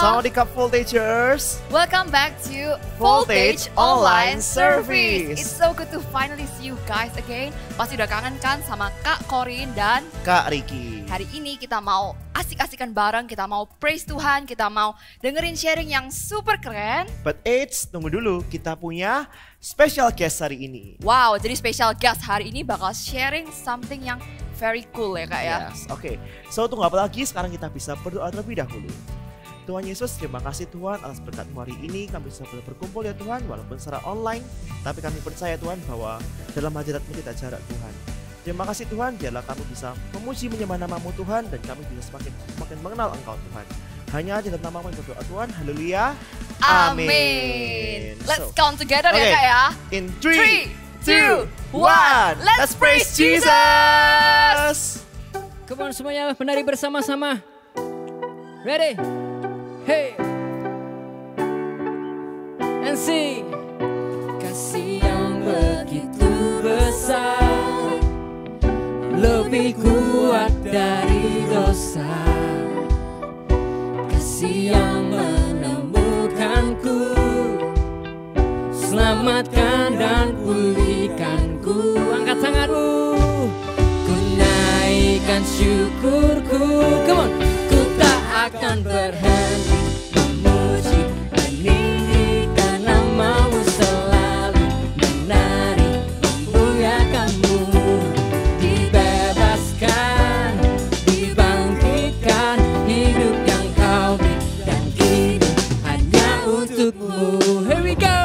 Sawadika Voltagers. Welcome back to Voltage Online Service. It's so good to finally see you guys again. Pasti udah kangen kan sama Kak Corin dan Kak Ricky. Hari ini kita mau asik-asikan bareng, kita mau praise Tuhan, kita mau dengerin sharing yang super keren. But tunggu dulu, kita punya special guest hari ini. Wow, jadi special guest hari ini bakal sharing something yang very cool ya Kak ya. Yes, oke. So tunggu apa lagi, sekarang kita bisa berdoa terlebih dahulu. Tuhan Yesus, terima kasih Tuhan atas berkat-Mu hari ini. Kami bisa berkumpul ya Tuhan, walaupun secara online. Tapi kami percaya Tuhan bahwa dalam hadirat-Mu kita jarak Tuhan. Terima kasih Tuhan, biarlah kami bisa memuji menyembah nama-Mu Tuhan. Dan kami bisa semakin mengenal Engkau Tuhan. Hanya dalam nama-Mu yang berdoa Tuhan, haleluya. Amin. Let's count together ya Kak ya. In 3, 2, 1, let's praise Jesus. Come on semuanya, menari bersama-sama. Ready? Hey. And sing. Kasih yang begitu besar, lebih kuat dari dosa. Kasih yang menemukanku, selamatkan dan pulihkanku. Angkat tanganmu. Ku naikkan syukurku. Come on. Ku tak akan berhenti memuji, meninggikan nama-Mu, selalu menari, memuliakan-Mu. Dibebaskan, dibangkitkan, hidup yang Kau beri, dan kini hanya untuk-Mu. Here we go.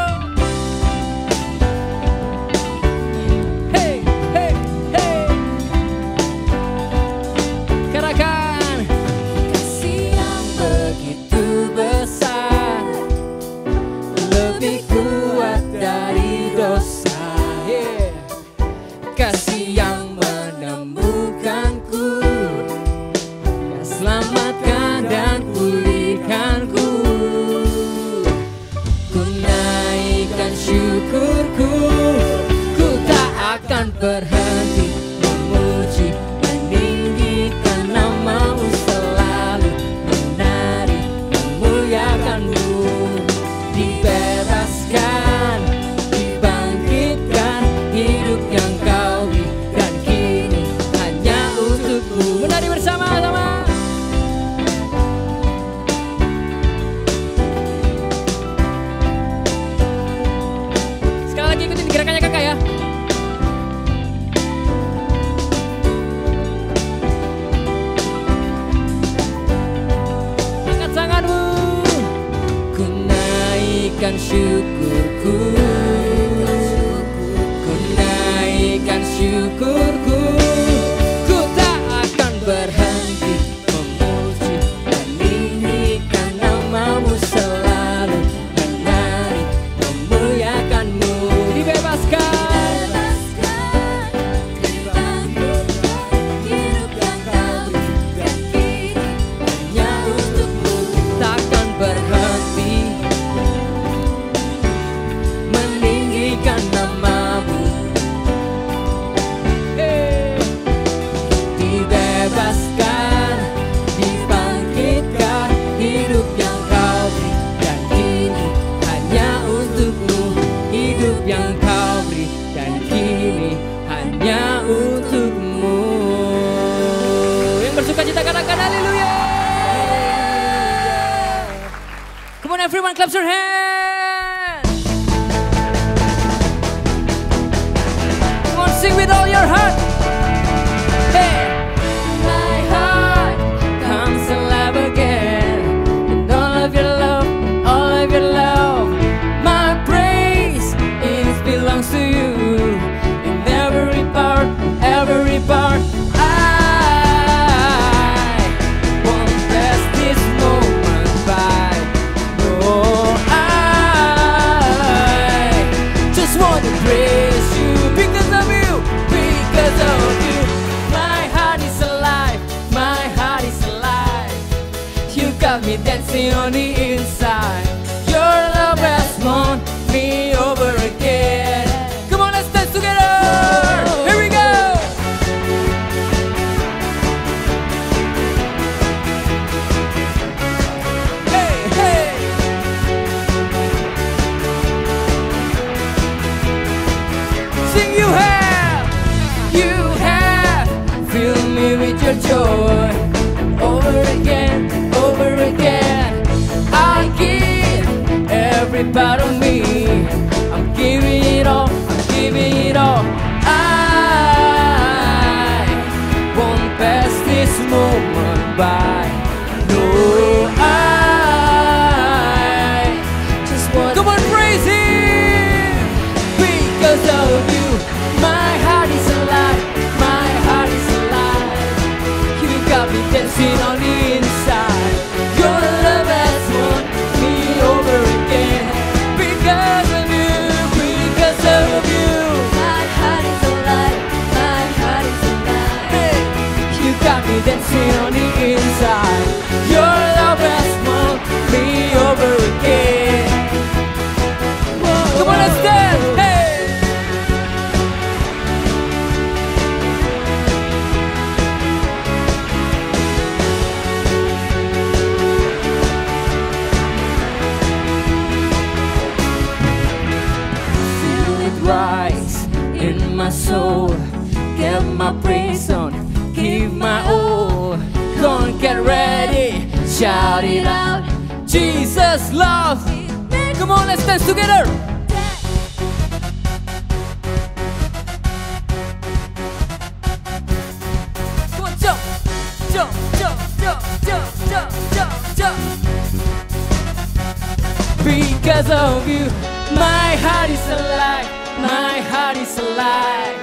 Kasih yang menemukanku, selamatkan dan pulihkanku. Ku naikkan syukurku, ku tak akan berhenti memuji, meninggikan nama-Mu, selalu menari, memuliakan-Mu. Dibebaskan, dibangkitkan, hidup yang Kau beri, dan kini hanya untuk-Mu. Menari bersama-sama. Sekali lagi ikutin gerakannya Kakak ya. Angkat tanganmu. Ku naikkan syukurku, ku naikkan syukurku, ku tak akan berhenti memuji, meninggikan nama-Mu, selalu menari, memuliakan-Mu. Dibebaskan, dibangkitkan, hidup yang Kau beri, dan kini hanya untuk-Mu. Takkan berhenti meninggikan nama-Mu. Dibebaskan, dibangkitkan, hidup yang Kau beri, dan kini hanya untuk-Mu. Hidup yang Kau beri, dan kini hanya untuk-Mu. Yang bersuka cita katakan haleluya. Come on everyone, clap your hands. Come on, sing with all your heart. Hey. My heart comes alive again, and all of your love, all of your love. My praise, it belongs to You. In every part, every part. I won't pass this moment by. No, I sing you have filled me with your joy. Over again, I give every part of me. I'm giving it all, I won't pass this moment by. No, I just want. Come on, praise Him. Because of you, my heart is alive. My heart is alive. You got me dancing on the inside. Your love has won me over again. Because of you, my heart is alive. My heart is alive. Hey, you got me dancing on the inside. Your love has won me over again. Whoa, come on, let's dance. Hey. Feel it rise in my soul. Get my praise on, give my all. Come on, get ready, shout it out. Jesus loves. Come on, let's dance together. Come on, jump, jump, jump, jump, jump, jump, jump, jump. Because of you, my heart is alive. My heart is alive.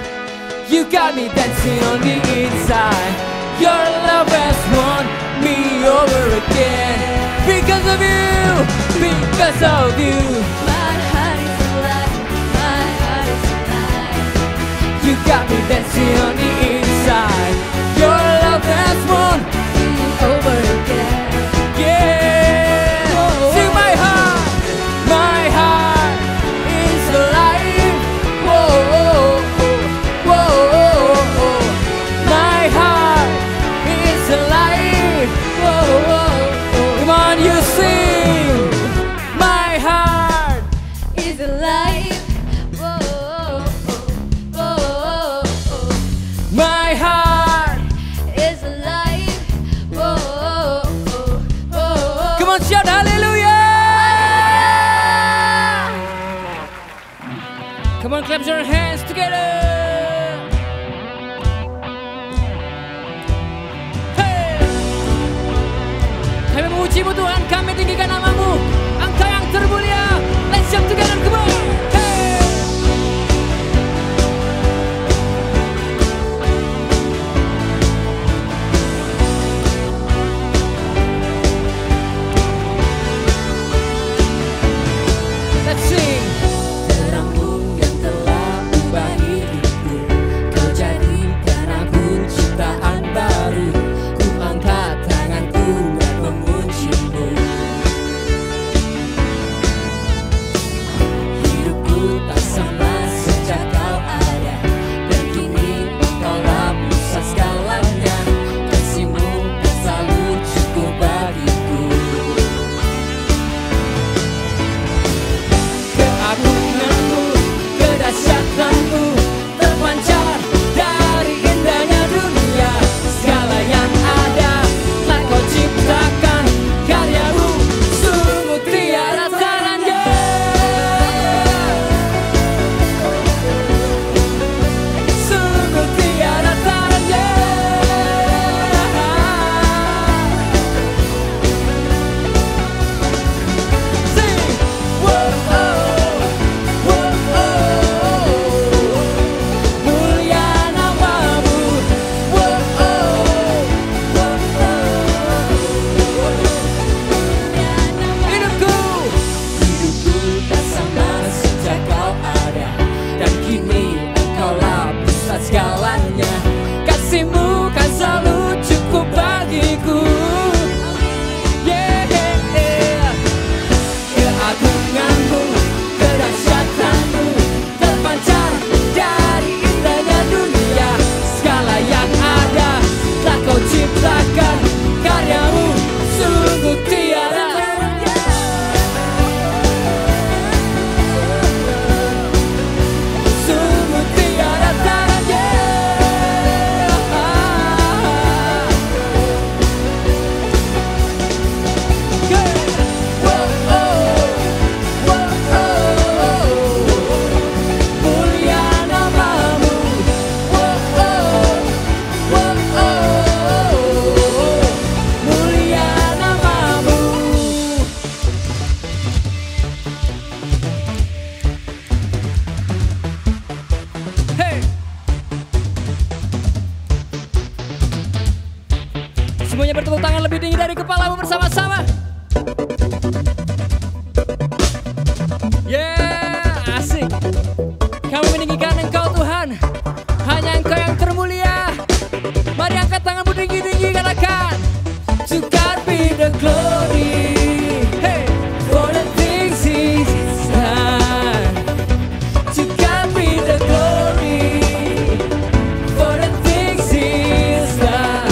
You got me dancing on the inside. Your love has won me over again. Because of you, my heart is alive. My heart is alive. You got me dancing on the inside. Your love has won me over again. Yeah, sing my heart is alive. Whoa, whoa, whoa. My heart is alive. Whoa, whoa. Come on, you sing. My heart is alive. Whoa, whoa, whoa. My heart is alive. Whoa, whoa, whoa. Come on, shout hallelujah. Come on, clap your hands together. Hey. Kami memujimu Tuhan, kami tinggikan namamu. Engkau yang termulia. Let's jump together, come on. Hey. Let's sing. Terangmu yang telah ubah hidupku, kau jadikan aku ciptaan baru. Ku angkat tanganku dan memujimu. bertepuk tangan lebih tinggi dari kepalamu bersama-sama. Yeah, asik. Kami meninggikan Engkau Tuhan, hanya Engkau yang termulia. Mari angkat tanganmu tinggi-tinggi, katakan, to God be the glory. Hey, for the things He's done. To God be the glory. For the things He's done.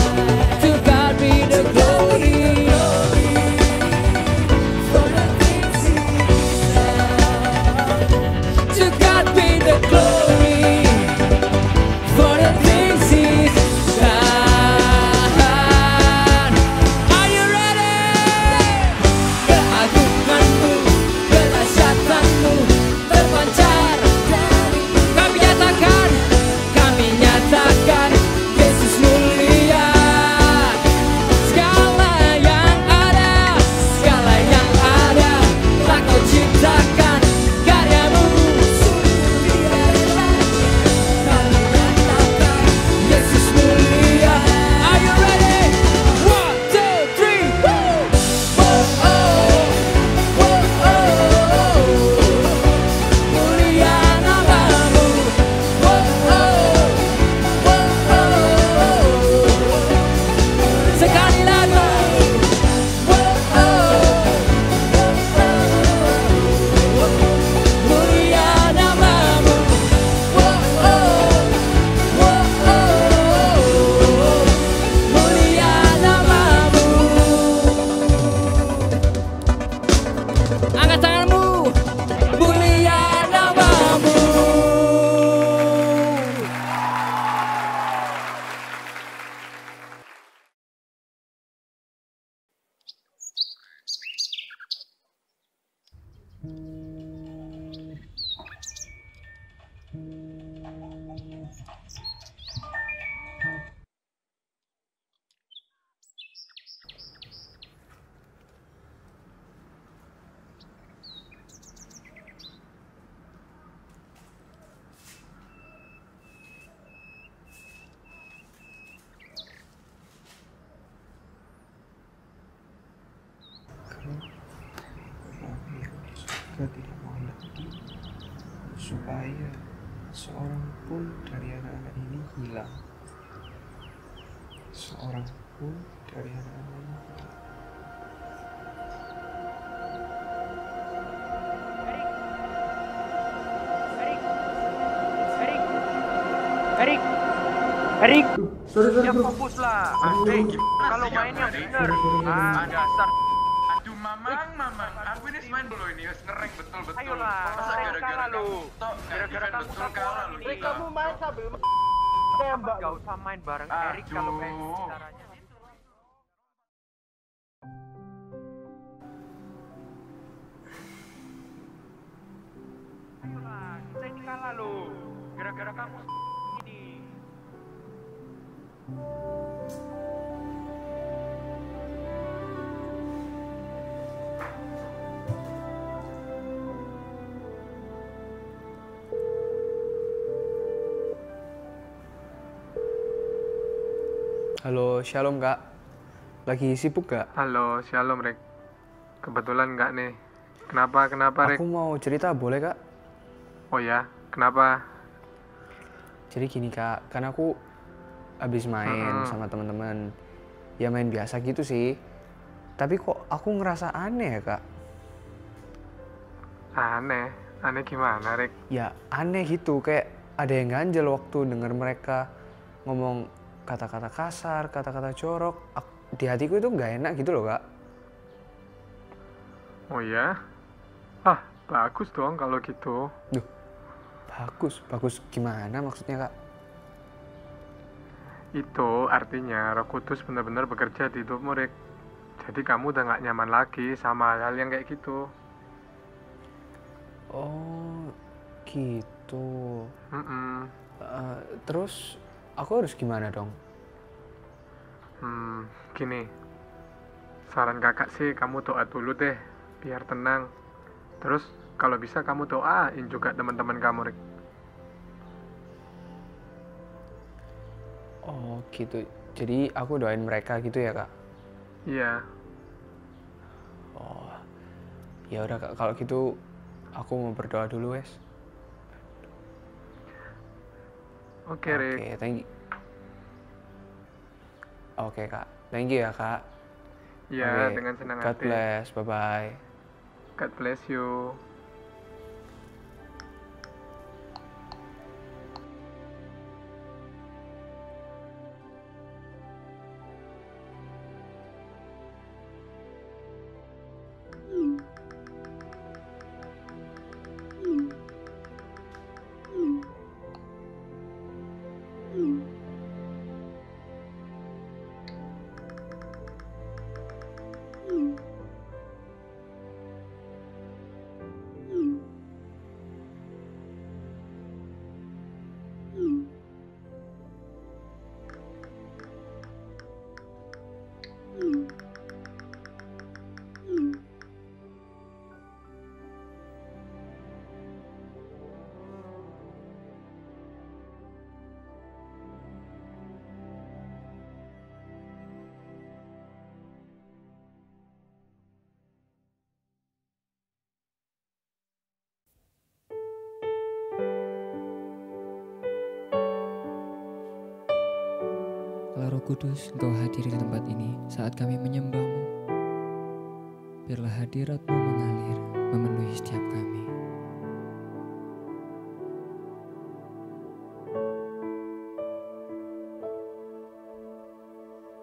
To God be the glory. For the things He's done. To God be the glory. For the things He's done. Are you ready? Keagunganmu, kedahsyatanmu terpancar. Kami nyatakan, Yesus mulia. Segala yang ada telah Kau ciptakan. Karyamu kami nyatakan, Yesus mulia. Are you ready? 1, 2, 3, woo! Oh, oh, oh, oh. Mulia namamu. Oh, oh, oh, oh. Sekali lagi. Oh, oh, mulia namamu. Oh, oh, oh, oh. Mulia namamu. Angkat tanganmu. Mulia namamu. Juga tidak mau lagi supaya seorang pun dari anak-anak ini hilang. Seorang pun dari anak-anak ini hilang. Erik, ya fokus lah. Kalau mainnya bener. Dasar. Aduh mamang, aku ini main dulu ini, ngereng betul. Ayolah, Masa gara-gara lu. tok, Gara-gara event kamu betul kalah lu. ini. Kamu main sambil tembak. Gak usah main bareng Erik kalau kayak gitu caranya. Ayolah, kita ini kalah lu. Gara-gara kamu ini. Halo, shalom kak. Lagi sibuk gak? Halo, shalom Rek. Kebetulan enggak nih. Kenapa Rek? Aku mau cerita, boleh kak? Oh ya, kenapa? Jadi gini kak, kan aku habis main sama teman-teman. Ya main biasa gitu sih. Tapi kok aku ngerasa aneh ya kak? Aneh gimana Rek? Ya aneh gitu, kayak ada yang ganjel waktu denger mereka ngomong kata-kata kasar, kata-kata jorok. Di hatiku itu nggak enak gitu loh kak. Oh ya? Bagus dong kalau gitu. Duh, bagus gimana maksudnya kak? Itu artinya Roh Kudus benar-benar bekerja di hidupmu Rek. Jadi kamu udah nggak nyaman lagi sama hal-hal yang kayak gitu. Oh, gitu. Mm-mm. Terus aku harus gimana dong? Gini. Saran kakak sih kamu doa dulu deh, biar tenang. Terus kalau bisa kamu doain juga teman-teman kamu, Rik. Oh, gitu. Jadi aku doain mereka gitu ya, Kak? Iya. Oh, ya udah Kak, kalau gitu aku mau berdoa dulu wes. Oke, Rick. Oke, thank you. Oke Kak, thank you ya Kak. Iya, Oke, dengan senang God hati. bless, bye-bye. God bless you. Kalau Roh Kudus, Engkau hadir di tempat ini saat kami menyembah-Mu. Biarlah hadirat-Mu mengalir, memenuhi setiap kami.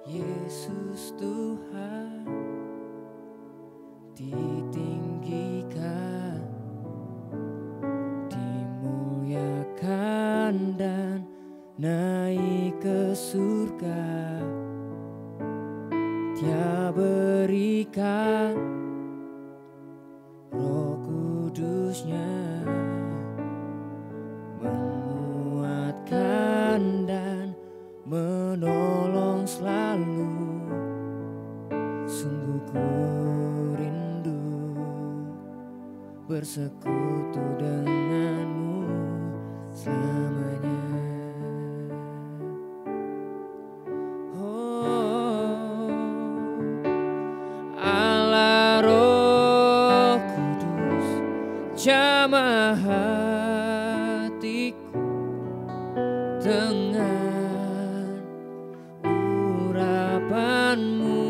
Yesus Tuhan, ditinggikan, dimuliakan dan naik ke surga. Dia berikan Roh Kudus-Nya, menguatkan dan menolong selalu. Sungguh ku rindu bersekutu denganmu selamanya. Oh, Allah Roh Kudus, jamah hatiku dengan urapan-Mu.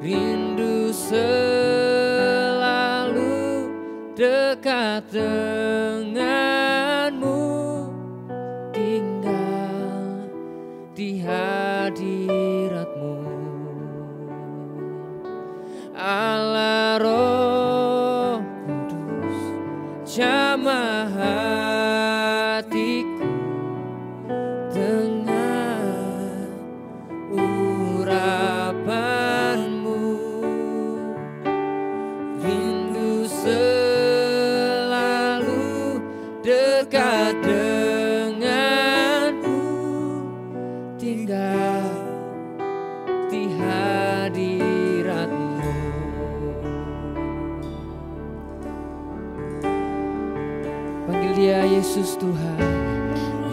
Rindu selalu dekat denganmu, tinggal di hadirat-Mu. Allah Roh Kudus, jamah hatiku dengan urapan-Mu. Rindu selalu dekat denganmu, tinggal di hadirat-Mu. Panggil dia Yesus Tuhan,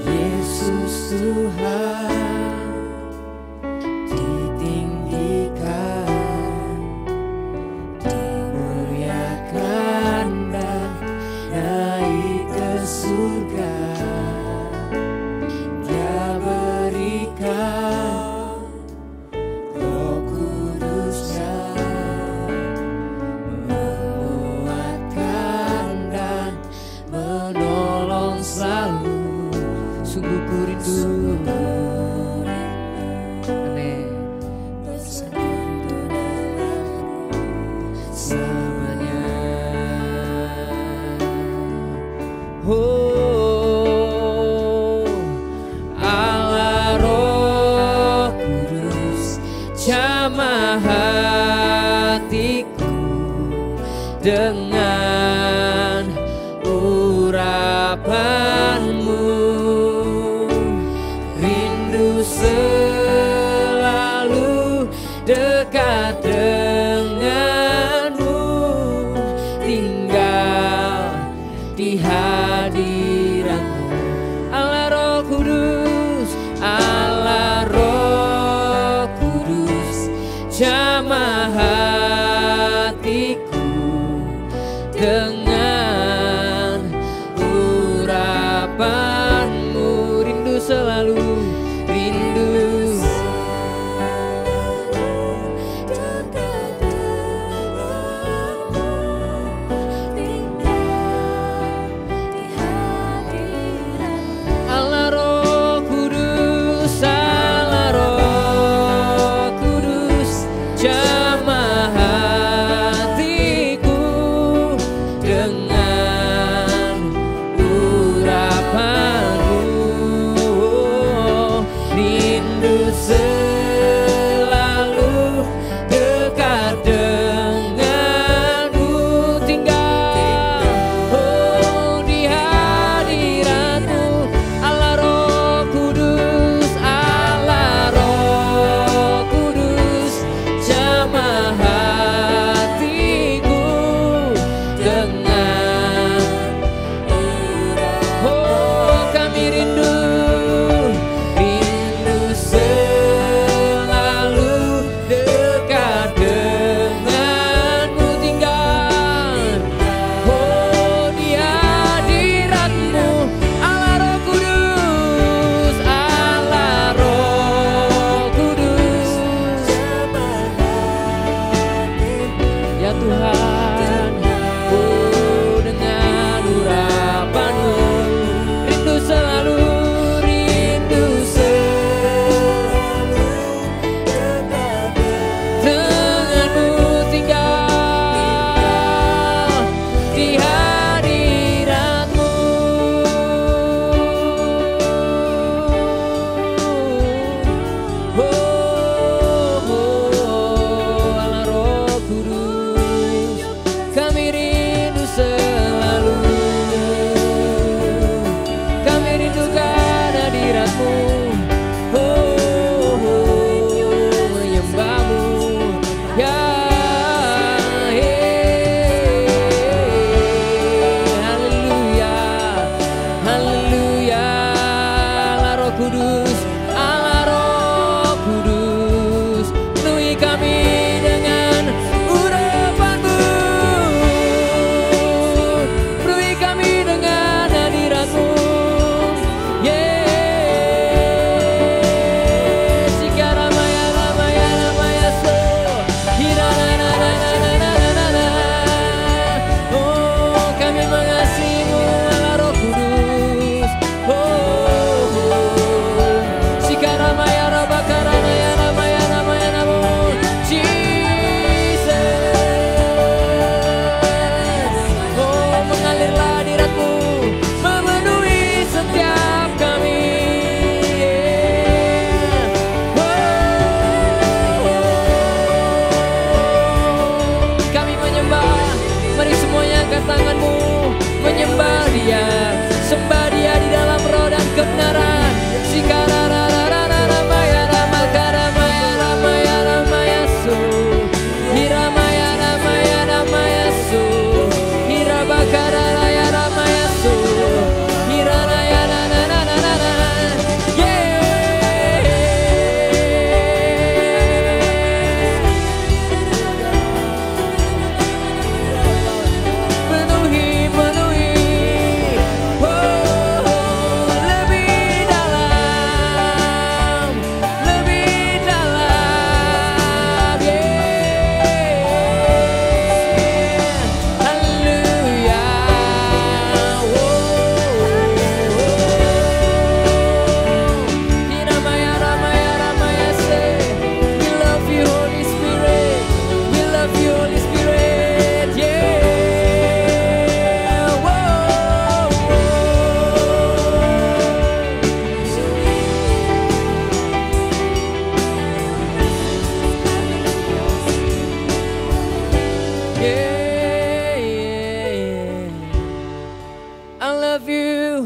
Yesus Tuhan, ditinggikan, dimuliakan dan naik ke surga. Dia berikan Roh Kudus-Nya, menguatkan dan menolong selalu. Sungguh ku rindu, Amin, selamanya. Oh, Allah Roh Kudus, jamah hatiku dengan urapan-Mu. Rindu selalu dekat denganmu, tinggal di hadirat-Mu. Allah Roh Kudus, Allah Roh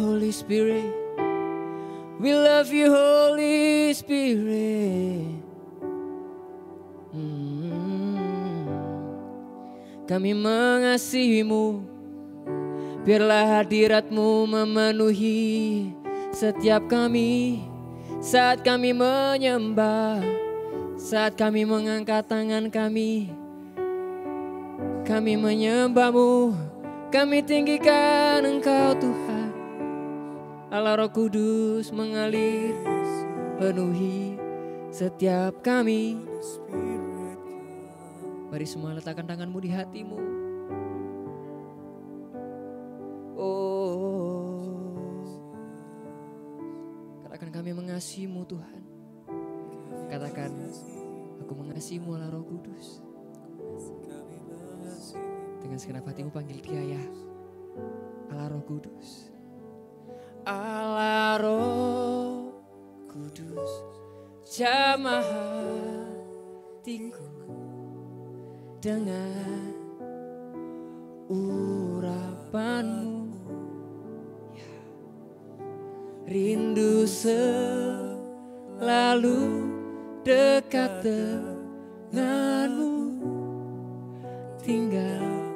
Holy Spirit. We love you, Holy Spirit. Kami mengasihimu, biarlah hadiratmu memenuhi setiap kami. Saat kami menyembah, saat kami mengangkat tangan kami menyembahmu, kami tinggikan Engkau Tuhan. Allah Roh Kudus mengalir penuhi setiap kami. Mari semua letakkan tanganmu di hatimu. Oh, katakan kami mengasihimu Tuhan. Katakan aku mengasihimu Allah Roh Kudus. Dengan segenap hatimu panggil dia ya. Allah Roh Kudus. Allah Roh Kudus, jamah hatiku dengan urapanmu, ya. Rindu selalu dekat denganmu, tinggal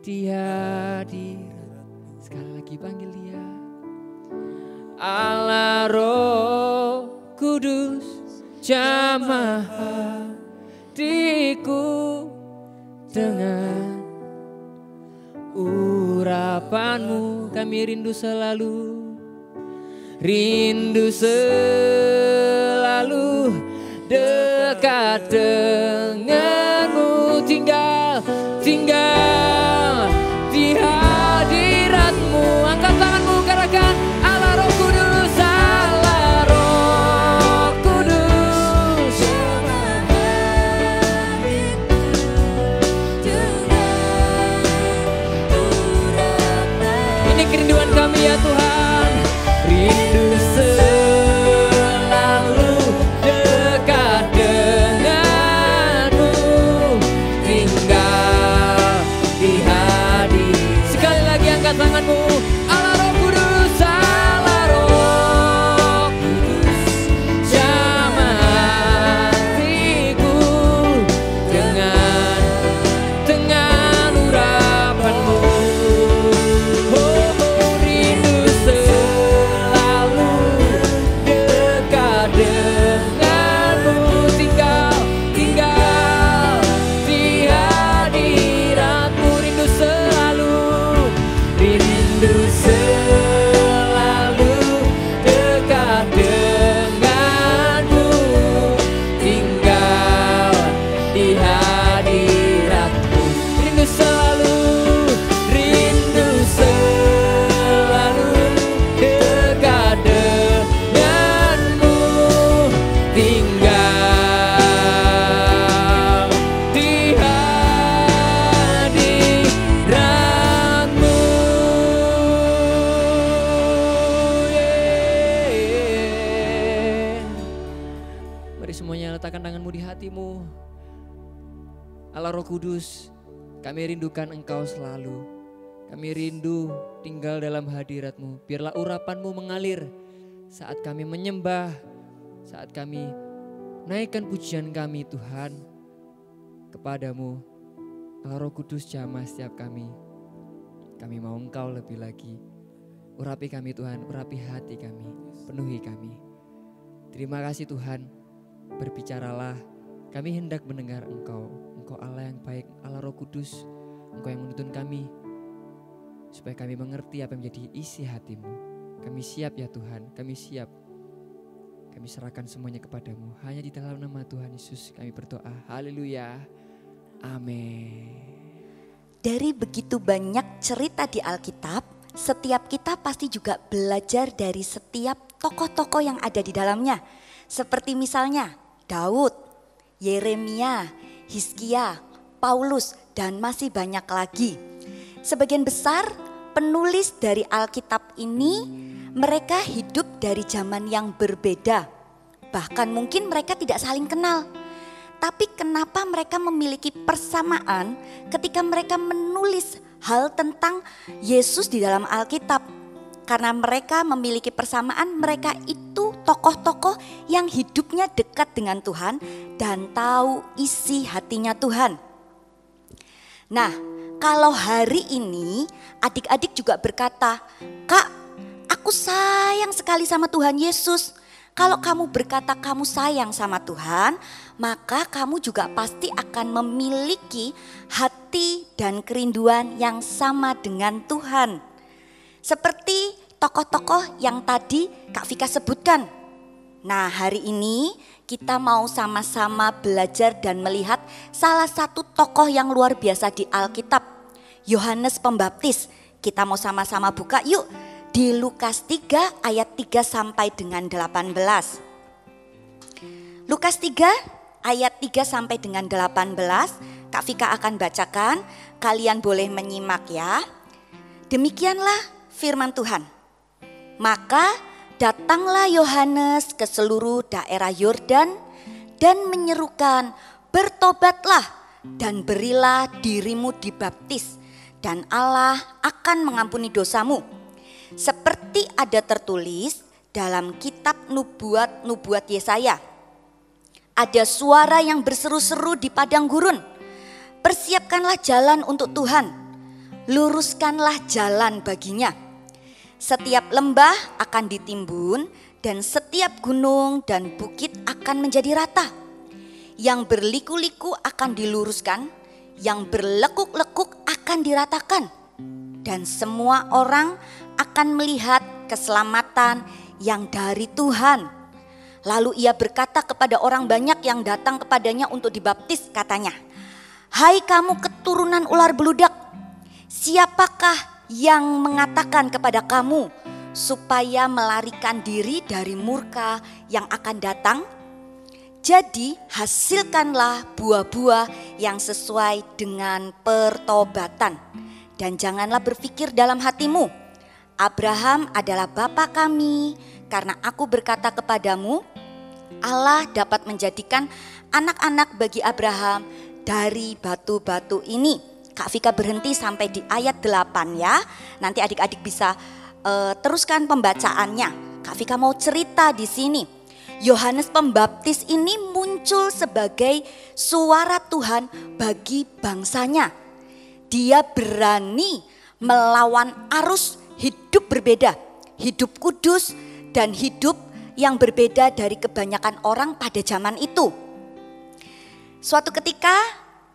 di hadirat. Sekali lagi panggil dia. Allah Roh Kudus, jamah hatiku dengan urapanmu. Kami rindu selalu dekat denganmu, tinggal di hadiratmu. Angkat tanganmu, katakan Allah Roh Kudus, Allah Roh Kudus. Ini kerinduan kami ya Tuhan, rindu selalu dekat denganmu, tinggal di hadirat. Sekali lagi angkat tanganmu. Allah Roh Kudus, Allah Roh Kudus, jamah hatiku dengan urapanmu. Oh, rindu selalu dekat denganmu, tinggal di hadiratmu. Rindu selalu dekat denganmu, tinggal di hadiratmu. Rindu selalu dekat denganmu, tinggal di hadiratmu. Mari semuanya letakkan tanganmu di hatimu. Allah Roh Kudus, kami rindukan Engkau selalu. Kami rindu tinggal dalam hadiratmu. Biarlah urapanmu mengalir saat kami menyembah, saat kami naikkan pujian kami Tuhan kepadamu. Allah Roh Kudus, jamah setiap kami. Kami mau Engkau lebih lagi. Urapi kami Tuhan, urapi hati kami, penuhi kami. Terima kasih Tuhan, berbicaralah. Kami hendak mendengar Engkau. Engkau Allah yang baik, Allah Roh Kudus. Engkau yang menuntun kami, supaya kami mengerti apa yang menjadi isi hatimu. Kami siap ya Tuhan, kami siap. Kami serahkan semuanya kepadamu. Hanya di dalam nama Tuhan Yesus kami berdoa. Haleluya. Amin. Dari begitu banyak cerita di Alkitab, setiap kita pasti juga belajar dari setiap tokoh-tokoh yang ada di dalamnya. Seperti misalnya Daud, Yeremia, Hizkia, Paulus, dan masih banyak lagi. Sebagian besar penulis dari Alkitab ini mereka hidup dari zaman yang berbeda. Bahkan mungkin mereka tidak saling kenal. Tapi kenapa mereka memiliki persamaan ketika mereka menulis hal tentang Yesus di dalam Alkitab? Karena mereka memiliki persamaan, mereka itu tokoh-tokoh yang hidupnya dekat dengan Tuhan dan tahu isi hatinya Tuhan. Nah, kalau hari ini adik-adik juga berkata, "Kak, aku sayang sekali sama Tuhan Yesus." Kalau kamu berkata kamu sayang sama Tuhan, maka kamu juga pasti akan memiliki hati dan kerinduan yang sama dengan Tuhan. Seperti tokoh-tokoh yang tadi Kak Vika sebutkan. Nah, hari ini kita mau sama-sama belajar dan melihat salah satu tokoh yang luar biasa di Alkitab, Yohanes Pembaptis. Kita mau sama-sama buka yuk di Lukas 3 ayat 3 sampai dengan 18. Lukas 3 ayat 3 sampai dengan 18, Kak Vika akan bacakan, kalian boleh menyimak ya. Demikianlah firman Tuhan. Maka datanglah Yohanes ke seluruh daerah Yordan dan menyerukan, bertobatlah dan berilah dirimu dibaptis dan Allah akan mengampuni dosamu. Seperti ada tertulis dalam kitab nubuat Yesaya. Ada suara yang berseru-seru di padang gurun. Persiapkanlah jalan untuk Tuhan. Luruskanlah jalan baginya. Setiap lembah akan ditimbun dan setiap gunung dan bukit akan menjadi rata. Yang berliku-liku akan diluruskan, yang berlekuk-lekuk akan diratakan. Dan semua orang akan melihat keselamatan yang dari Tuhan. Lalu ia berkata kepada orang banyak yang datang kepadanya untuk dibaptis, katanya, "Hai kamu keturunan ular beludak, siapakah yang mengatakan kepada kamu supaya melarikan diri dari murka yang akan datang? Jadi hasilkanlah buah-buah yang sesuai dengan pertobatan. Dan janganlah berpikir dalam hatimu, Abraham adalah bapa kami, karena aku berkata kepadamu, Allah dapat menjadikan anak-anak bagi Abraham dari batu-batu ini." Kak Vika berhenti sampai di ayat 8 ya. Nanti adik-adik bisa teruskan pembacaannya. Kak Vika mau cerita di sini. Yohanes Pembaptis ini muncul sebagai suara Tuhan bagi bangsanya. Dia berani melawan arus hidup berbeda, hidup kudus dan hidup yang berbeda dari kebanyakan orang pada zaman itu. Suatu ketika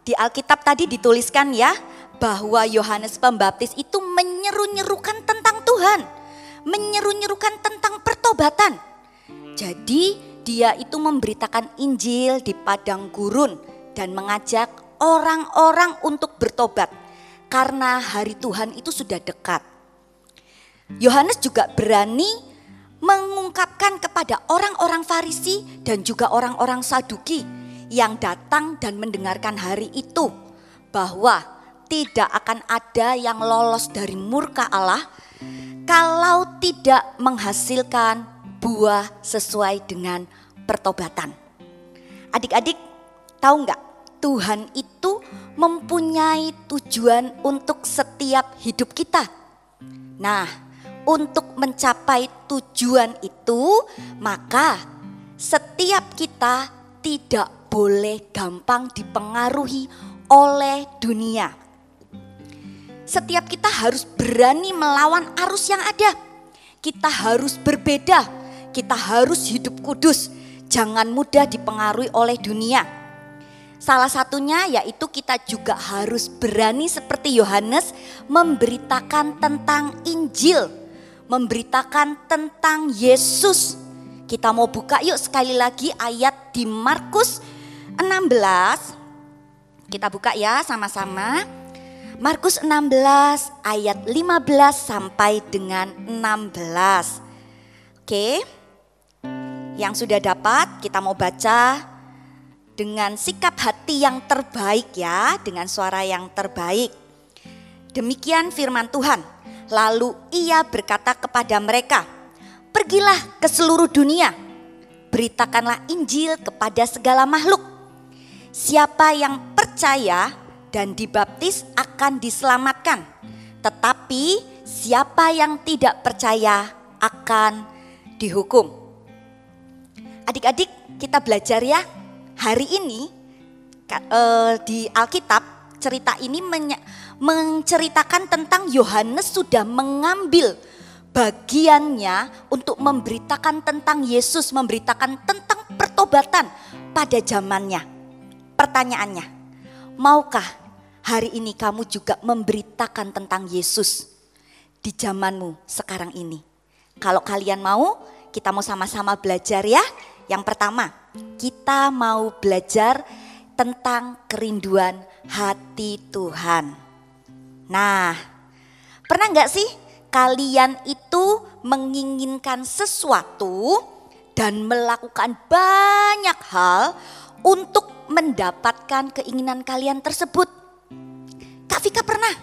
di Alkitab tadi dituliskan ya, bahwa Yohanes Pembaptis itu menyeru-nyerukan tentang Tuhan, menyeru-nyerukan tentang pertobatan. Jadi dia itu memberitakan Injil di padang gurun dan mengajak orang-orang untuk bertobat karena hari Tuhan itu sudah dekat. Yohanes juga berani mengungkapkan kepada orang-orang Farisi dan juga orang-orang Saduki yang datang dan mendengarkan hari itu, bahwa tidak akan ada yang lolos dari murka Allah kalau tidak menghasilkan buah sesuai dengan pertobatan. Adik-adik tahu nggak, Tuhan itu mempunyai tujuan untuk setiap hidup kita. Nah, untuk mencapai tujuan itu, maka setiap kita tidak boleh gampang dipengaruhi oleh dunia. Setiap kita harus berani melawan arus yang ada. Kita harus berbeda, kita harus hidup kudus. Jangan mudah dipengaruhi oleh dunia. Salah satunya yaitu kita juga harus berani seperti Yohanes memberitakan tentang Injil, memberitakan tentang Yesus. Kita mau buka yuk sekali lagi ayat di Markus 16, kita buka ya sama-sama. Markus 16 ayat 15 sampai dengan 16. Oke, yang sudah dapat kita mau baca dengan sikap hati yang terbaik ya, dengan suara yang terbaik. Demikian firman Tuhan. Lalu ia berkata kepada mereka, "Pergilah ke seluruh dunia, beritakanlah Injil kepada segala makhluk. Siapa yang percaya dan dibaptis akan diselamatkan, tetapi siapa yang tidak percaya akan dihukum. Adik-adik, kita belajar ya. Hari ini di Alkitab cerita ini menceritakan tentang Yohanes sudah mengambil bagiannya untuk memberitakan tentang Yesus, memberitakan tentang pertobatan pada zamannya. Pertanyaannya, maukah hari ini kamu juga memberitakan tentang Yesus di zamanmu sekarang ini? Kalau kalian mau, kita mau sama-sama belajar ya. Yang pertama, kita mau belajar tentang kerinduan hati Tuhan. Nah, pernah gak sih kalian itu menginginkan sesuatu dan melakukan banyak hal untuk mendapatkan keinginan kalian tersebut? Kak Vika pernah.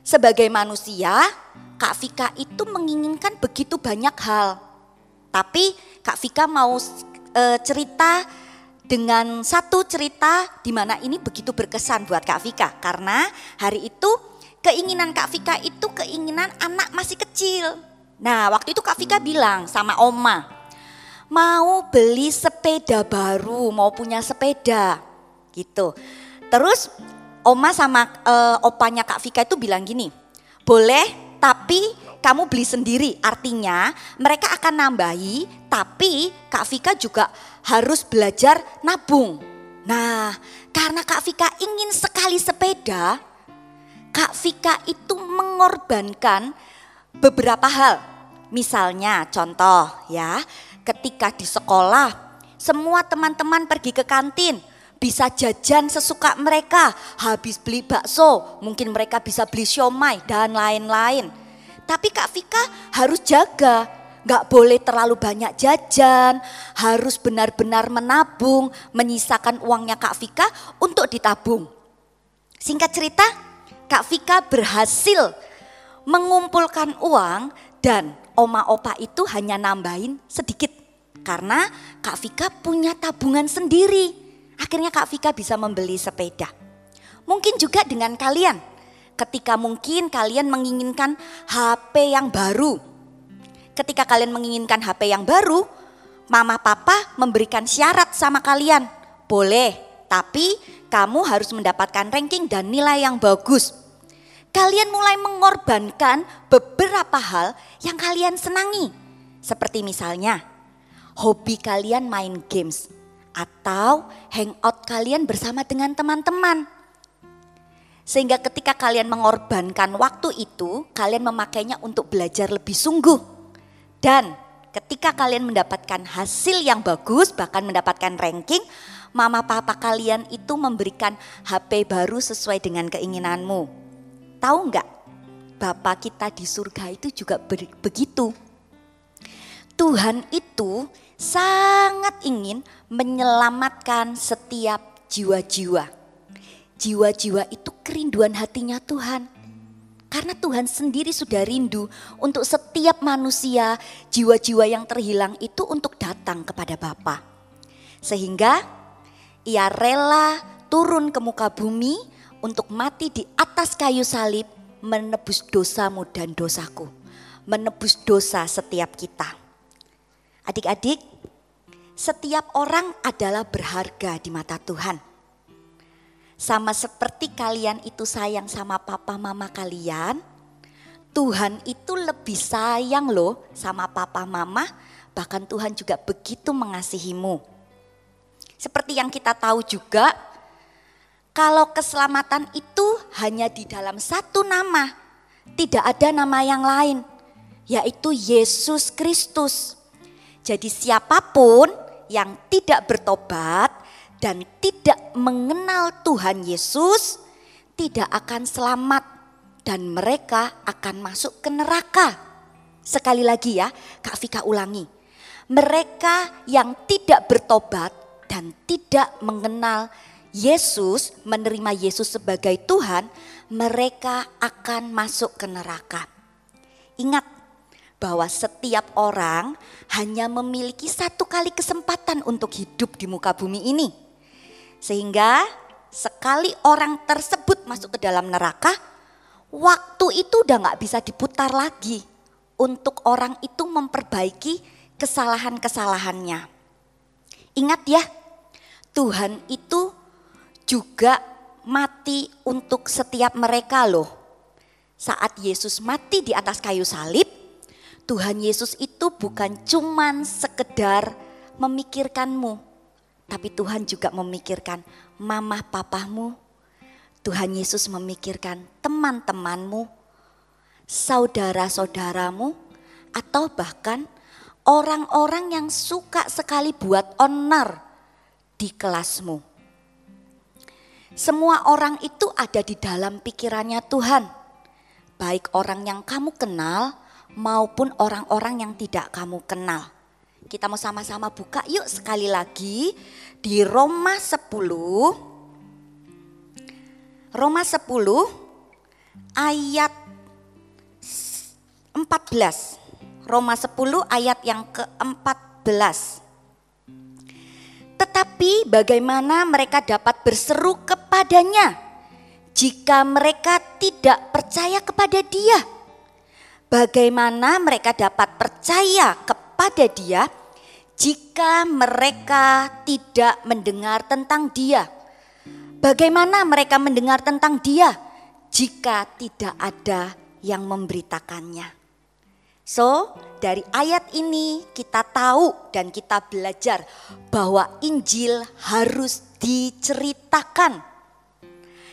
Sebagai manusia, Kak Vika itu menginginkan begitu banyak hal. Tapi Kak Vika mau cerita dengan satu cerita di mana ini begitu berkesan buat Kak Vika. Karena hari itu keinginan Kak Vika itu keinginan anak masih kecil. Nah, waktu itu Kak Vika bilang sama Oma, mau beli sepeda baru, mau punya sepeda gitu. Terus Oma sama opanya Kak Vika itu bilang gini, boleh tapi kamu beli sendiri. Artinya mereka akan nambahi, tapi Kak Vika juga harus belajar nabung. Nah, karena Kak Vika ingin sekali sepeda, Kak Vika itu mengorbankan beberapa hal. Misalnya contoh ya, ketika di sekolah semua teman-teman pergi ke kantin, bisa jajan sesuka mereka, habis beli bakso, mungkin mereka bisa beli siomay dan lain-lain. Tapi Kak Vika harus jaga, gak boleh terlalu banyak jajan, harus benar-benar menabung, menyisakan uangnya Kak Vika untuk ditabung. Singkat cerita, Kak Vika berhasil mengumpulkan uang dan oma opa itu hanya nambahin sedikit. Karena Kak Vika punya tabungan sendiri. Akhirnya Kak Vika bisa membeli sepeda. Mungkin juga dengan kalian. Ketika mungkin kalian menginginkan HP yang baru. Ketika kalian menginginkan HP yang baru, mama papa memberikan syarat sama kalian. Boleh, tapi kamu harus mendapatkan ranking dan nilai yang bagus. Kalian mulai mengorbankan beberapa hal yang kalian senangi. Seperti misalnya, hobi kalian main games. Atau hangout kalian bersama dengan teman-teman. Sehingga ketika kalian mengorbankan waktu itu, kalian memakainya untuk belajar lebih sungguh. Dan ketika kalian mendapatkan hasil yang bagus, bahkan mendapatkan ranking, mama papa kalian itu memberikan HP baru sesuai dengan keinginanmu. Tahu enggak? Bapa kita di surga itu juga begitu. Tuhan itu sangat ingin menyelamatkan setiap jiwa-jiwa. Jiwa-jiwa itu kerinduan hatinya Tuhan. Karena Tuhan sendiri sudah rindu untuk setiap manusia, jiwa-jiwa yang terhilang itu untuk datang kepada Bapa. Sehingga ia rela turun ke muka bumi untuk mati di atas kayu salib, menebus dosamu dan dosaku. Menebus dosa setiap kita. Adik-adik, setiap orang adalah berharga di mata Tuhan. Sama seperti kalian itu sayang sama papa mama kalian, Tuhan itu lebih sayang loh sama papa mama, bahkan Tuhan juga begitu mengasihimu. Seperti yang kita tahu juga, kalau keselamatan itu hanya di dalam satu nama, tidak ada nama yang lain, yaitu Yesus Kristus. Jadi siapapun yang tidak bertobat dan tidak mengenal Tuhan Yesus tidak akan selamat dan mereka akan masuk ke neraka. Sekali lagi ya, Kak Vika ulangi. Mereka yang tidak bertobat dan tidak mengenal Yesus, menerima Yesus sebagai Tuhan, mereka akan masuk ke neraka. Ingat bahwa setiap orang hanya memiliki satu kali kesempatan untuk hidup di muka bumi ini. Sehingga sekali orang tersebut masuk ke dalam neraka, waktu itu udah gak bisa diputar lagi untuk orang itu memperbaiki kesalahan-kesalahannya. Ingat ya, Tuhan itu juga mati untuk setiap mereka loh. Saat Yesus mati di atas kayu salib, Tuhan Yesus itu bukan cuman sekedar memikirkanmu, tapi Tuhan juga memikirkan mamah papahmu. Tuhan Yesus memikirkan teman-temanmu, saudara-saudaramu, atau bahkan orang-orang yang suka sekali buat onar di kelasmu. Semua orang itu ada di dalam pikirannya Tuhan, baik orang yang kamu kenal maupun orang-orang yang tidak kamu kenal. Kita mau sama-sama buka yuk sekali lagi di Roma 10. Roma 10 ayat 14. Roma 10 ayat yang ke-14. Tetapi bagaimana mereka dapat berseru kepadanya jika mereka tidak percaya kepada Dia? Bagaimana mereka dapat percaya kepada Dia jika mereka tidak mendengar tentang Dia? Bagaimana mereka mendengar tentang Dia jika tidak ada yang memberitakannya? So, dari ayat ini kita tahu dan kita belajar bahwa Injil harus diceritakan.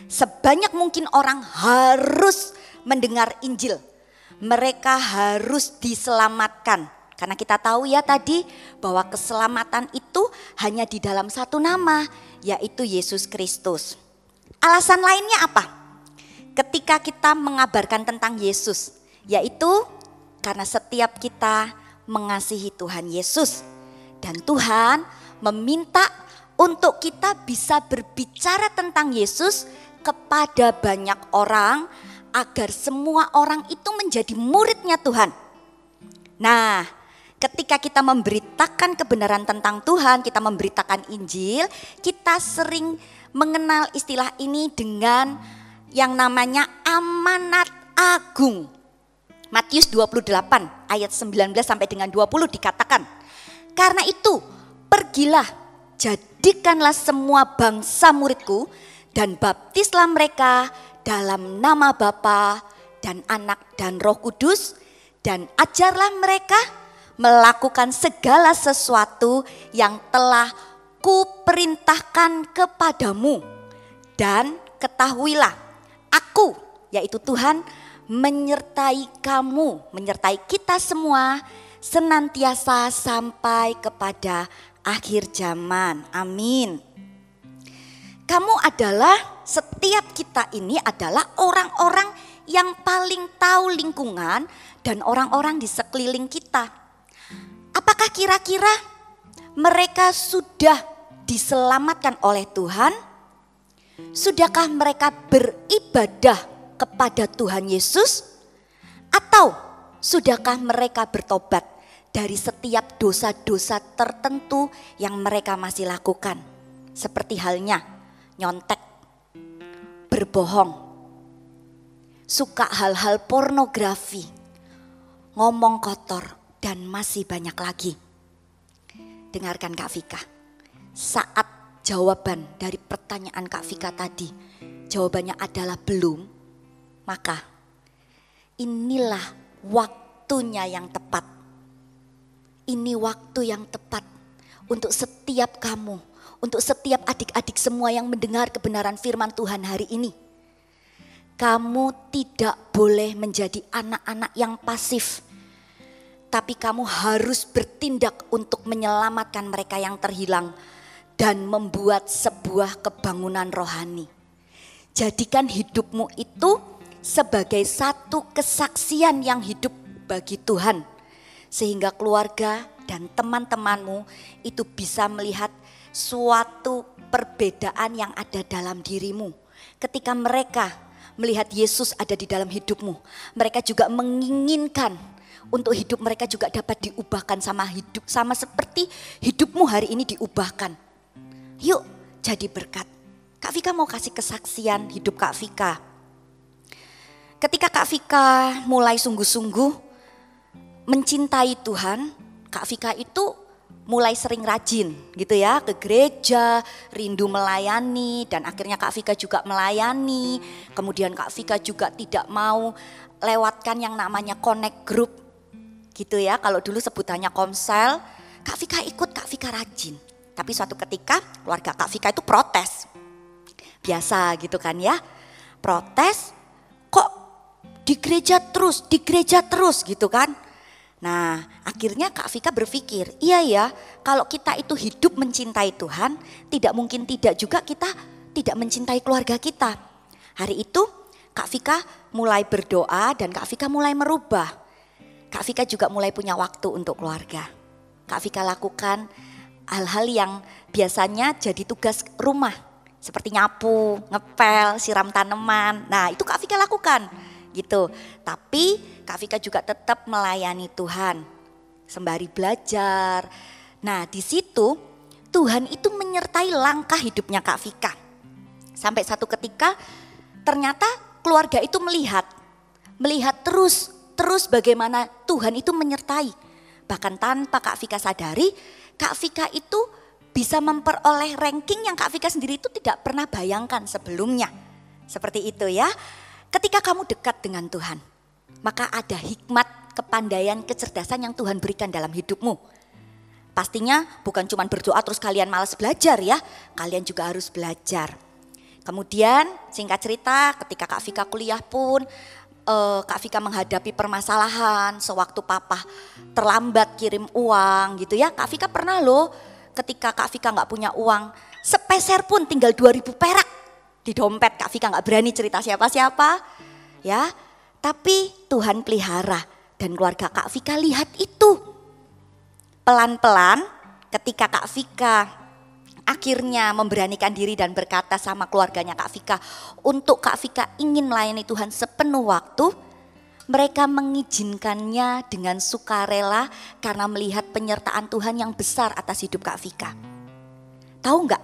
Sebanyak mungkin orang harus mendengar Injil. Mereka harus diselamatkan. Karena kita tahu ya tadi bahwa keselamatan itu hanya di dalam satu nama, yaitu Yesus Kristus. Alasan lainnya apa? Ketika kita mengabarkan tentang Yesus, yaitu karena setiap kita mengasihi Tuhan Yesus. Dan Tuhan meminta untuk kita bisa berbicara tentang Yesus kepada banyak orang agar semua orang itu menjadi muridnya Tuhan. Nah, ketika kita memberitakan kebenaran tentang Tuhan, kita memberitakan Injil, kita sering mengenal istilah ini dengan yang namanya amanat agung. Matius 28 ayat 19 sampai dengan 20 dikatakan, karena itu pergilah, jadikanlah semua bangsa muridku dan baptislah mereka dalam nama Bapa dan Anak dan Roh Kudus, dan ajarlah mereka melakukan segala sesuatu yang telah kuperintahkan kepadamu. Dan ketahuilah, aku, yaitu Tuhan, menyertai kamu, menyertai kita semua senantiasa sampai kepada akhir zaman. Amin. Kamu adalah, setiap kita ini adalah orang-orang yang paling tahu lingkungan dan orang-orang di sekeliling kita. Apakah kira-kira mereka sudah diselamatkan oleh Tuhan? Sudahkah mereka beribadah kepada Tuhan Yesus? Atau sudahkah mereka bertobat dari setiap dosa-dosa tertentu yang mereka masih lakukan? Seperti halnya nyontek, berbohong, suka hal-hal pornografi, ngomong kotor, dan masih banyak lagi. Dengarkan Kak Vika, saat jawaban dari pertanyaan Kak Vika tadi, jawabannya adalah belum, maka inilah waktunya yang tepat. Ini waktu yang tepat untuk setiap kamu, untuk setiap adik-adik semua yang mendengar kebenaran firman Tuhan hari ini. Kamu tidak boleh menjadi anak-anak yang pasif, tapi kamu harus bertindak untuk menyelamatkan mereka yang terhilang dan membuat sebuah kebangunan rohani. Jadikan hidupmu itu sebagai satu kesaksian yang hidup bagi Tuhan, sehingga keluarga dan teman-temanmu itu bisa melihat suatu perbedaan yang ada dalam dirimu. Ketika mereka melihat Yesus ada di dalam hidupmu, mereka juga menginginkan untuk hidup mereka juga dapat diubahkan sama seperti hidupmu hari ini diubahkan. Yuk jadi berkat. Kak Vika mau kasih kesaksian hidup Kak Vika. Ketika Kak Vika mulai sungguh-sungguh mencintai Tuhan, Kak Vika itu mulai sering rajin gitu ya, ke gereja, rindu melayani, dan akhirnya Kak Vika juga melayani. Kemudian Kak Vika juga tidak mau lewatkan yang namanya connect group gitu ya. Kalau dulu sebutannya komsel, Kak Vika ikut, Kak Vika rajin. Tapi suatu ketika keluarga Kak Vika itu protes. Biasa gitu kan ya, protes kok di gereja terus gitu kan. Nah akhirnya Kak Vika berpikir, iya ya, kalau kita itu hidup mencintai Tuhan, tidak mungkin tidak juga kita tidak mencintai keluarga kita. Hari itu Kak Vika mulai berdoa dan Kak Vika mulai merubah. Kak Vika juga mulai punya waktu untuk keluarga. Kak Vika lakukan hal-hal yang biasanya jadi tugas rumah. Seperti nyapu, ngepel, siram tanaman. Nah itu Kak Vika lakukan gitu. Tapi Kak Vika juga tetap melayani Tuhan sembari belajar. Nah di situ Tuhan itu menyertai langkah hidupnya Kak Vika. Sampai satu ketika ternyata keluarga itu melihat terus bagaimana Tuhan itu menyertai. Bahkan tanpa Kak Vika sadari, Kak Vika itu bisa memperoleh ranking yang Kak Vika sendiri itu tidak pernah bayangkan sebelumnya. Seperti itu ya. Ketika kamu dekat dengan Tuhan, maka ada hikmat, kepandaian, kecerdasan yang Tuhan berikan dalam hidupmu. Pastinya bukan cuma berdoa terus kalian malas belajar ya, kalian juga harus belajar. Kemudian singkat cerita ketika Kak Vika kuliah pun, Kak Vika menghadapi permasalahan sewaktu papa terlambat kirim uang gitu ya. Kak Vika pernah loh ketika Kak Vika gak punya uang sepeser pun, tinggal 2.000 perak di dompet. Kak Vika gak berani cerita siapa-siapa ya. Tapi Tuhan pelihara dan keluarga Kak Vika lihat itu. Pelan-pelan ketika Kak Vika akhirnya memberanikan diri dan berkata sama keluarganya Kak Vika untuk Kak Vika ingin melayani Tuhan sepenuh waktu, mereka mengizinkannya dengan sukarela karena melihat penyertaan Tuhan yang besar atas hidup Kak Vika. Tahu nggak?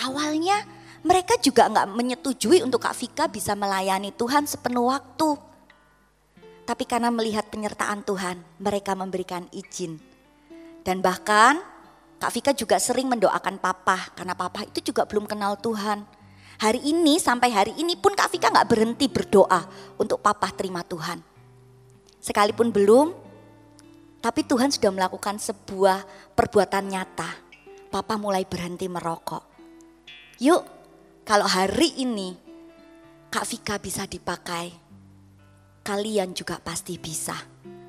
Awalnya mereka juga nggak menyetujui untuk Kak Vika bisa melayani Tuhan sepenuh waktu. Tapi karena melihat penyertaan Tuhan, mereka memberikan izin. Dan bahkan Kak Vika juga sering mendoakan papa karena papa itu juga belum kenal Tuhan. Hari ini sampai hari ini pun Kak Vika gak berhenti berdoa untuk papa terima Tuhan. Sekalipun belum, tapi Tuhan sudah melakukan sebuah perbuatan nyata. Papa mulai berhenti merokok. Yuk, kalau hari ini Kak Vika bisa dipakai, kalian juga pasti bisa.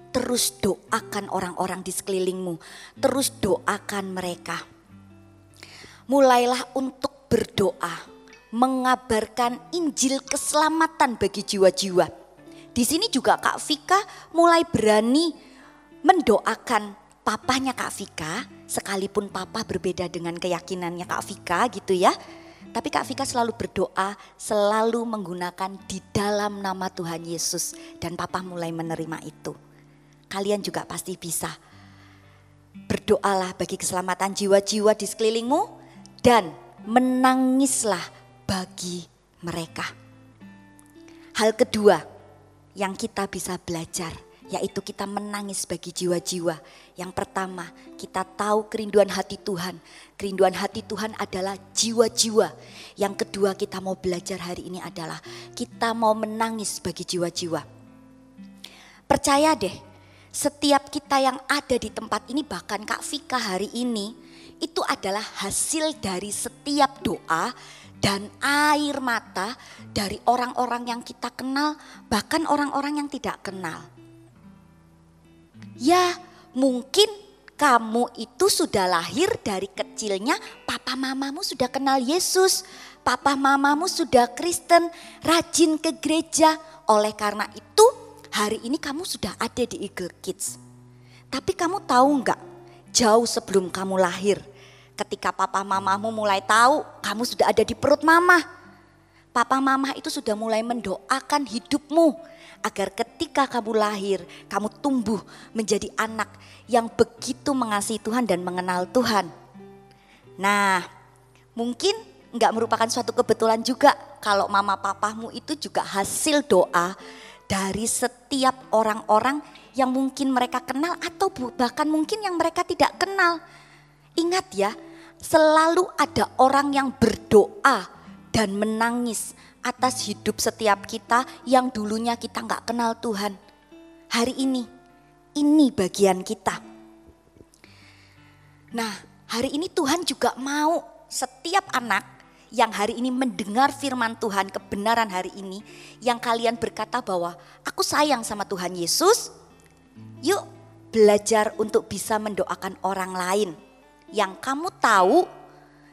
Terus doakan orang-orang di sekelilingmu. Terus doakan mereka. Mulailah untuk berdoa. Mengabarkan Injil keselamatan bagi jiwa-jiwa. Di sini juga Kak Vika mulai berani mendoakan papanya Kak Vika. Sekalipun papa berbeda dengan keyakinannya Kak Vika gitu ya. Tapi Kak Vika selalu berdoa, selalu menggunakan di dalam nama Tuhan Yesus. Dan papa mulai menerima itu. Kalian juga pasti bisa. Berdoalah bagi keselamatan jiwa-jiwa di sekelilingmu dan menangislah bagi mereka. Hal kedua yang kita bisa belajar yaitu kita menangis bagi jiwa-jiwa. Yang pertama, kita tahu kerinduan hati Tuhan. Kerinduan hati Tuhan adalah jiwa-jiwa. Yang kedua kita mau belajar hari ini adalah kita mau menangis bagi jiwa-jiwa. Percaya deh. Setiap kita yang ada di tempat ini, bahkan Kak Vika hari ini, itu adalah hasil dari setiap doa dan air mata dari orang-orang yang kita kenal, bahkan orang-orang yang tidak kenal. Ya, mungkin kamu itu sudah lahir dari kecilnya, papa mamamu sudah kenal Yesus, papa mamamu sudah Kristen, rajin ke gereja. Oleh karena itu, hari ini kamu sudah ada di Eagle Kids. Tapi kamu tahu enggak, jauh sebelum kamu lahir, ketika papa mamamu mulai tahu kamu sudah ada di perut mama. Papa mama itu sudah mulai mendoakan hidupmu agar ketika kamu lahir, kamu tumbuh menjadi anak yang begitu mengasihi Tuhan dan mengenal Tuhan. Nah, mungkin Enggak merupakan suatu kebetulan juga kalau mama papamu itu juga hasil doa dari setiap orang-orang yang mungkin mereka kenal atau bahkan mungkin yang mereka tidak kenal. Ingat ya, selalu ada orang yang berdoa dan menangis atas hidup setiap kita yang dulunya kita enggak kenal Tuhan. Hari ini bagian kita. Nah, hari ini Tuhan juga mau setiap anak yang hari ini mendengar firman Tuhan, kebenaran hari ini, yang kalian berkata bahwa aku sayang sama Tuhan Yesus, yuk belajar untuk bisa mendoakan orang lain. Yang kamu tahu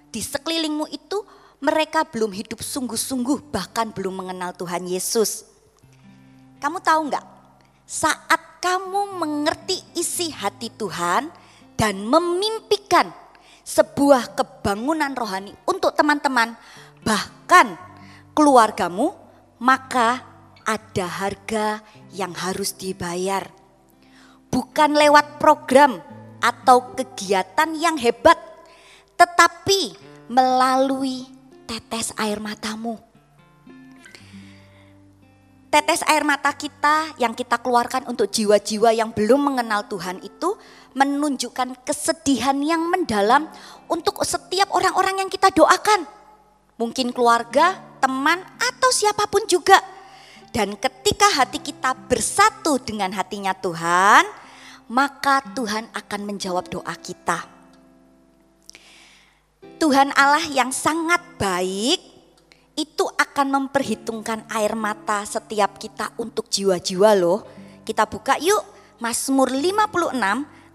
di sekelilingmu itu mereka belum hidup sungguh-sungguh, bahkan belum mengenal Tuhan Yesus. Kamu tahu enggak, saat kamu mengerti isi hati Tuhan dan memimpikan sebuah kebangunan rohani untuk teman-teman, bahkan keluargamu, maka ada harga yang harus dibayar. Bukan lewat program atau kegiatan yang hebat, tetapi melalui tetes air matamu. Tetes air mata kita yang kita keluarkan untuk jiwa-jiwa yang belum mengenal Tuhan itu menunjukkan kesedihan yang mendalam untuk setiap orang-orang yang kita doakan. Mungkin keluarga, teman, atau siapapun juga. Dan ketika hati kita bersatu dengan hatinya Tuhan, maka Tuhan akan menjawab doa kita. Tuhan Allah yang sangat baik itu akan memperhitungkan air mata setiap kita untuk jiwa-jiwa loh. Kita buka yuk Mazmur 56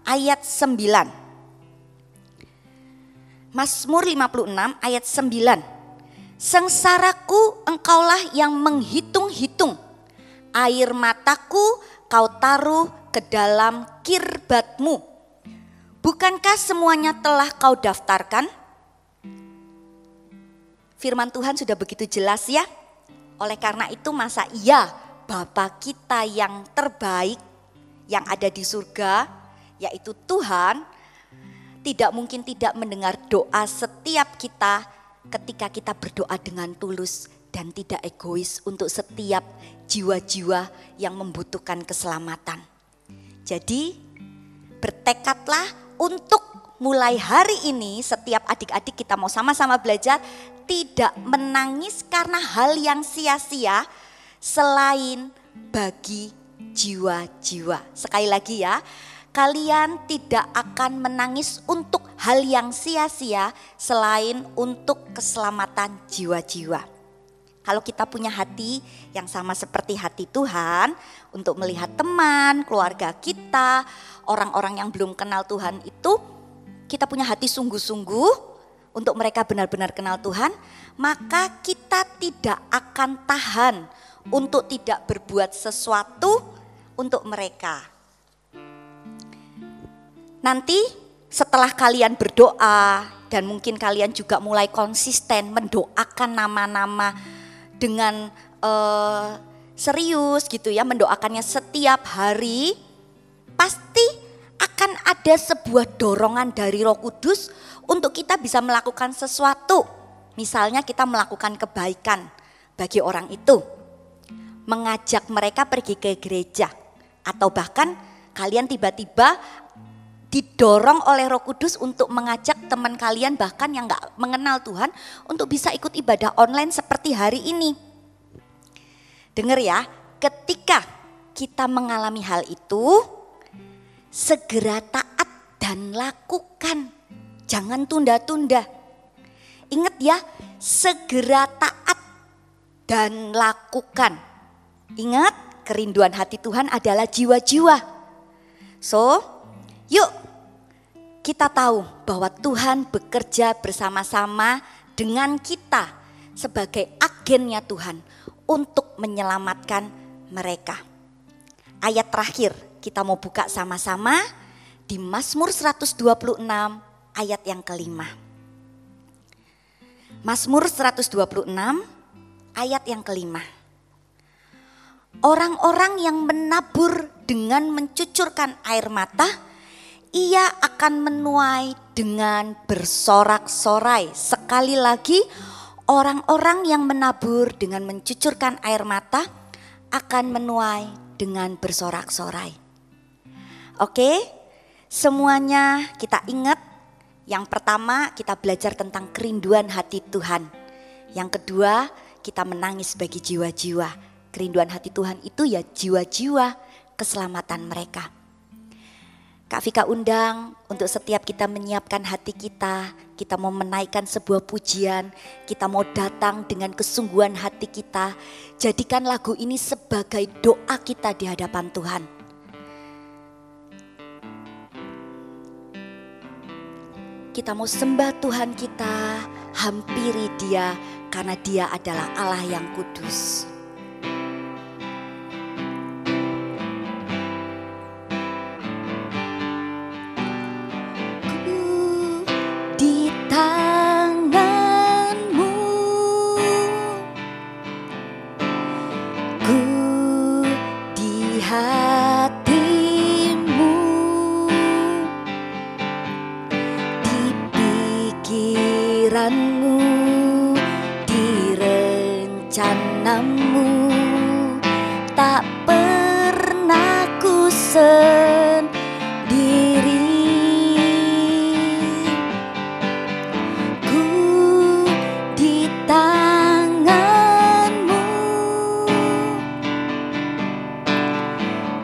ayat 9. Mazmur 56 ayat 9. Sengsaraku engkaulah yang menghitung-hitung, air mataku kau taruh ke dalam kirbatmu. Bukankah semuanya telah kau daftarkan? Firman Tuhan sudah begitu jelas ya. Oleh karena itu masa iya Bapa kita yang terbaik yang ada di surga, yaitu Tuhan, tidak mungkin tidak mendengar doa setiap kita ketika kita berdoa dengan tulus dan tidak egois untuk setiap jiwa-jiwa yang membutuhkan keselamatan. Jadi bertekadlah untuk mulai hari ini setiap adik-adik kita mau sama-sama belajar tidak menangis karena hal yang sia-sia selain bagi jiwa-jiwa. Sekali lagi ya, kalian tidak akan menangis untuk hal yang sia-sia selain untuk keselamatan jiwa-jiwa. Kalau kita punya hati yang sama seperti hati Tuhan untuk melihat teman, keluarga kita, orang-orang yang belum kenal Tuhan itu, kita punya hati sungguh-sungguh untuk mereka benar-benar kenal Tuhan, maka kita tidak akan tahan untuk tidak berbuat sesuatu untuk mereka. Nanti setelah kalian berdoa dan mungkin kalian juga mulai konsisten mendoakan nama-nama dengan serius gitu ya, mendoakannya setiap hari, pasti akan ada sebuah dorongan dari Roh Kudus untuk kita bisa melakukan sesuatu. Misalnya kita melakukan kebaikan bagi orang itu, mengajak mereka pergi ke gereja, atau bahkan kalian tiba-tiba didorong oleh Roh Kudus untuk mengajak teman kalian bahkan yang gak mengenal Tuhan untuk bisa ikut ibadah online seperti hari ini. Dengar ya, ketika kita mengalami hal itu, segera taat dan lakukan. Jangan tunda-tunda. Ingat ya, segera taat dan lakukan. Ingat, kerinduan hati Tuhan adalah jiwa-jiwa. So, yuk kita tahu bahwa Tuhan bekerja bersama-sama dengan kita sebagai agennya Tuhan untuk menyelamatkan mereka. Ayat terakhir kita mau buka sama-sama di Mazmur 126 ayat yang kelima. Mazmur 126 ayat yang kelima. Orang-orang yang menabur dengan mencucurkan air mata, ia akan menuai dengan bersorak-sorai. Sekali lagi, Orang-orang yang menabur dengan mencucurkan air mata akan menuai dengan bersorak-sorai. Oke, semuanya kita ingat. Yang pertama kita belajar tentang kerinduan hati Tuhan. Yang kedua kita menangis bagi jiwa-jiwa. Kerinduan hati Tuhan itu ya jiwa-jiwa keselamatan mereka. Kak Vika undang untuk setiap kita menyiapkan hati kita mau menaikkan sebuah pujian, kita mau datang dengan kesungguhan hati kita. Jadikan lagu ini sebagai doa kita di hadapan Tuhan. Kita mau sembah Tuhan kita, hampiri Dia karena Dia adalah Allah yang kudus. Tak pernah ku sendiri, ku di tanganmu,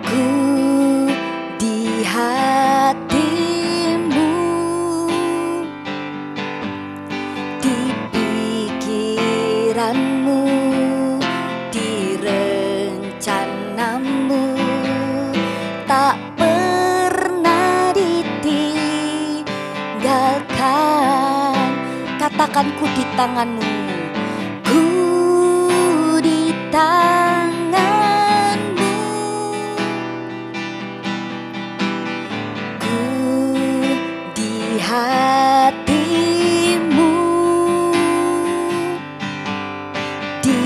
ku di hatimu, di pikiranmu, tak pernah ditinggalkan. Katakan ku di tanganmu, ku di tanganmu, ku di hatimu, di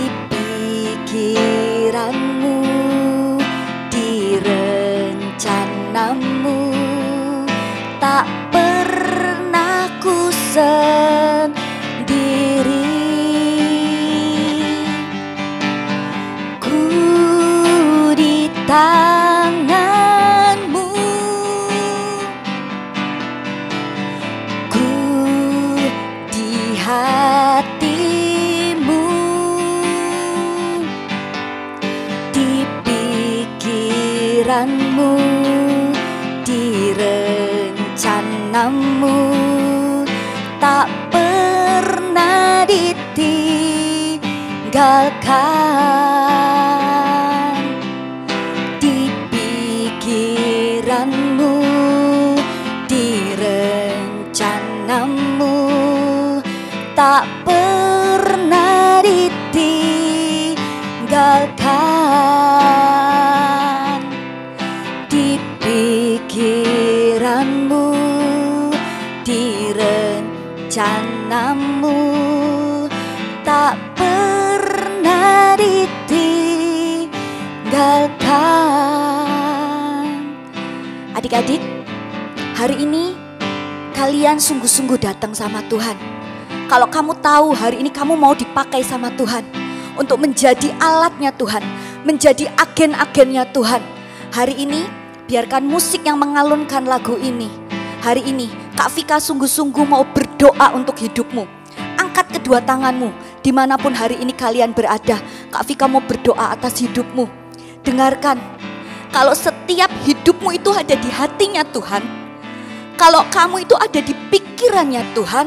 pikiranmu, rencanamu, tak pernah ku sendiri, ku di tanganmu, ku di hatimu, di pikiranmu, di rencanamu, tak pernah ditinggalkan. Di pikiranmu, di rencanamu, tak pernah ditinggalkan. Di pikiranmu, di rencanamu, tak pernah ditinggalkan. Adik-adik, hari ini kalian sungguh-sungguh datang sama Tuhan. Kalau kamu tahu hari ini kamu mau dipakai sama Tuhan untuk menjadi alatnya Tuhan, menjadi agen-agennya Tuhan. Hari ini biarkan musik yang mengalunkan lagu ini. Hari ini Kak Vika sungguh-sungguh mau berdoa untuk hidupmu. Angkat kedua tanganmu dimanapun hari ini kalian berada. Kak Vika mau berdoa atas hidupmu. Dengarkan, kalau setiap hidupmu itu ada di hatinya Tuhan, kalau kamu itu ada di pikirannya Tuhan,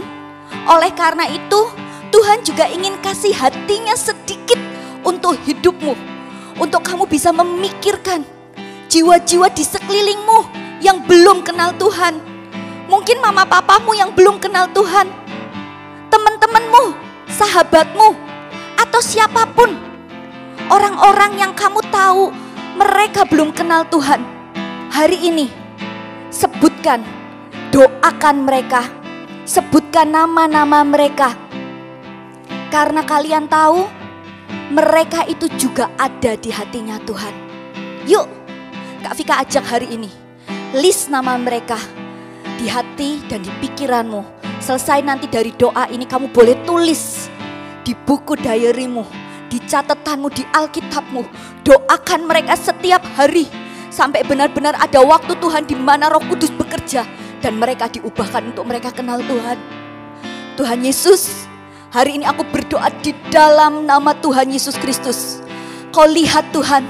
oleh karena itu Tuhan juga ingin kasih hatinya sedikit untuk hidupmu, untuk kamu bisa memikirkan jiwa-jiwa di sekelilingmu yang belum kenal Tuhan. Mungkin mama papamu yang belum kenal Tuhan, teman-temanmu, sahabatmu, atau siapapun, orang-orang yang kamu tahu mereka belum kenal Tuhan. Hari ini sebutkan, doakan mereka, sebutkan nama-nama mereka, karena kalian tahu mereka itu juga ada di hatinya Tuhan. Yuk, Kak Vika ajak hari ini, list nama mereka di hati dan di pikiranmu. Selesai nanti dari doa ini kamu boleh tulis di buku diarymu, di catatanmu, di Alkitabmu. Doakan mereka setiap hari sampai benar-benar ada waktu Tuhan di mana Roh Kudus bekerja dan mereka diubahkan untuk mereka kenal Tuhan. Tuhan Yesus, hari ini aku berdoa di dalam nama Tuhan Yesus Kristus. Kau lihat Tuhan,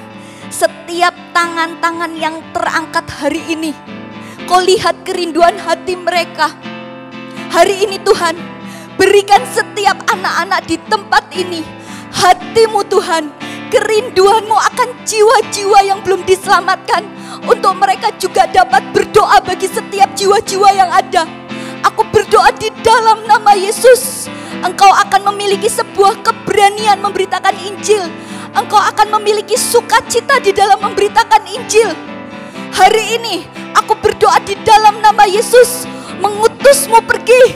setiap tangan-tangan yang terangkat hari ini, Kau lihat kerinduan hati mereka. Hari ini Tuhan, berikan setiap anak-anak di tempat ini hatimu Tuhan, kerinduanmu akan jiwa-jiwa yang belum diselamatkan, untuk mereka juga dapat berdoa bagi setiap jiwa-jiwa yang ada. Aku berdoa di dalam nama Yesus, Engkau akan memiliki sebuah keberanian memberitakan Injil. Engkau akan memiliki sukacita di dalam memberitakan Injil. Hari ini aku berdoa di dalam nama Yesus, mengutusmu pergi,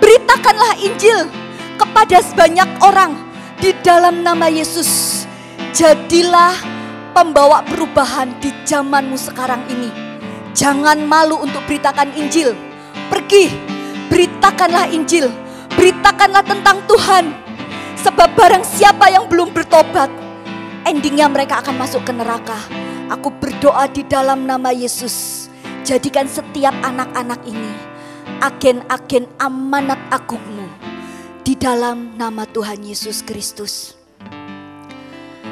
beritakanlah Injil kepada sebanyak orang di dalam nama Yesus. Jadilah pembawa perubahan di zamanmu sekarang ini. Jangan malu untuk beritakan Injil. Pergi, beritakanlah Injil, beritakanlah tentang Tuhan. Sebab barang siapa yang belum bertobat, endingnya mereka akan masuk ke neraka. Aku berdoa di dalam nama Yesus, jadikan setiap anak-anak ini agen-agen amanat agungmu di dalam nama Tuhan Yesus Kristus.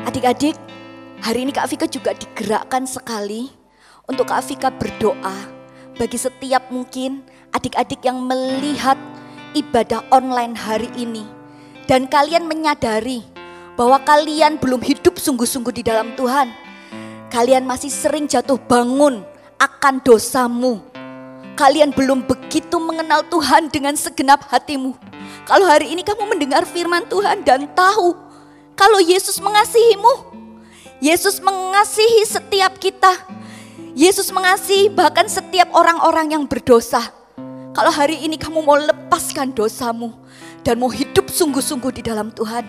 Adik-adik, hari ini Kak Vika juga digerakkan sekali untuk Kak Vika berdoa bagi setiap mungkin adik-adik yang melihat ibadah online hari ini dan kalian menyadari bahwa kalian belum hidup sungguh-sungguh di dalam Tuhan. Kalian masih sering jatuh bangun akan dosamu. Kalian belum begitu mengenal Tuhan dengan segenap hatimu. Kalau hari ini kamu mendengar firman Tuhan dan tahu kalau Yesus mengasihimu, Yesus mengasihi setiap kita, Yesus mengasihi bahkan setiap orang-orang yang berdosa. Kalau hari ini kamu mau lepaskan dosamu dan mau hidup sungguh-sungguh di dalam Tuhan,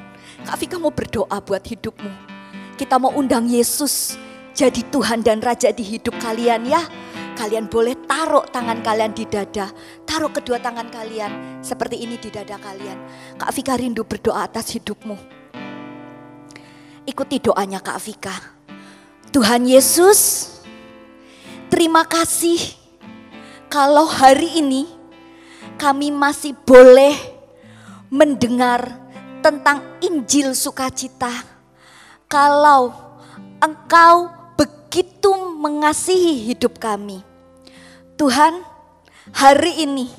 Kak Vika mau berdoa buat hidupmu. Kita mau undang Yesus jadi Tuhan dan Raja di hidup kalian ya. Kalian boleh taruh tangan kalian di dada, taruh kedua tangan kalian seperti ini di dada kalian. Kak Vika rindu berdoa atas hidupmu. Ikuti doanya Kak Vika. Tuhan Yesus, terima kasih kalau hari ini kami masih boleh mendengar tentang Injil sukacita. Kalau Engkau begitu mengasihi hidup kami. Tuhan, hari ini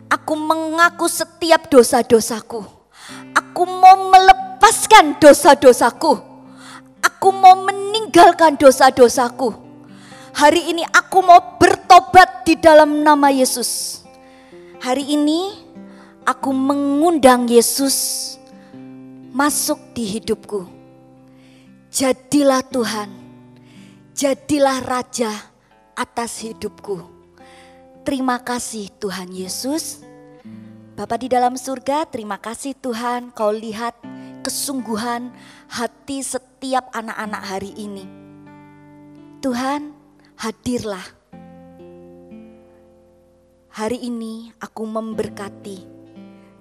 aku mengaku setiap dosa-dosaku. Aku mau melepaskan dosa-dosaku. Aku mau meninggalkan dosa-dosaku. Hari ini aku mau bertobat di dalam nama Yesus. Hari ini aku mengundang Yesus masuk di hidupku. Jadilah Tuhan, jadilah Raja atas hidupku. Terima kasih Tuhan Yesus. Bapa di dalam surga, terima kasih Tuhan, Kau lihat kesungguhan hati setiap anak-anak hari ini. Tuhan, hadirlah. Hari ini aku memberkati,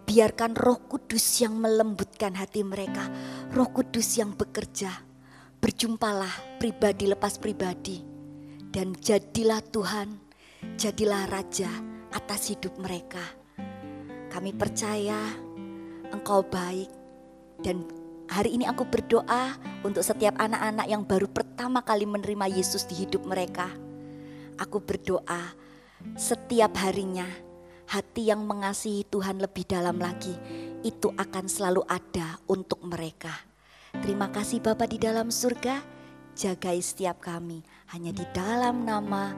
biarkan Roh Kudus yang melembutkan hati mereka, Roh Kudus yang bekerja. Berjumpalah pribadi lepas pribadi, dan jadilah Tuhan, jadilah Raja atas hidup mereka. Kami percaya Engkau baik, dan hari ini aku berdoa untuk setiap anak-anak yang baru pertama kali menerima Yesus di hidup mereka. Aku berdoa setiap harinya hati yang mengasihi Tuhan lebih dalam lagi, itu akan selalu ada untuk mereka. Terima kasih Bapa di dalam surga, jagai setiap kami hanya di dalam nama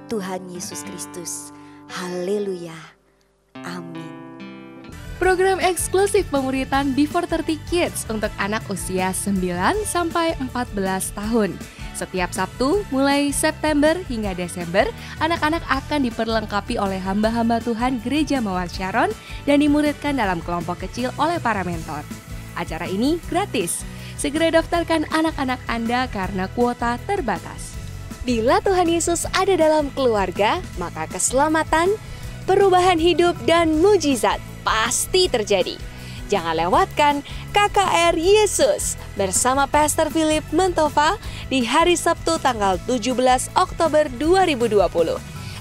Tuhan Yesus Kristus. Haleluya. Amin. Program eksklusif pemuritan Before 30 Kids untuk anak usia 9 sampai 14 tahun. Setiap Sabtu mulai September hingga Desember, anak-anak akan diperlengkapi oleh hamba-hamba Tuhan Gereja Mawar Sharon dan dimuridkan dalam kelompok kecil oleh para mentor. Acara ini gratis. Segera daftarkan anak-anak Anda karena kuota terbatas. Bila Tuhan Yesus ada dalam keluarga, maka keselamatan, perubahan hidup dan mujizat pasti terjadi. Jangan lewatkan KKR Yesus bersama Pastor Philip Mentova di hari Sabtu tanggal 17 Oktober 2020.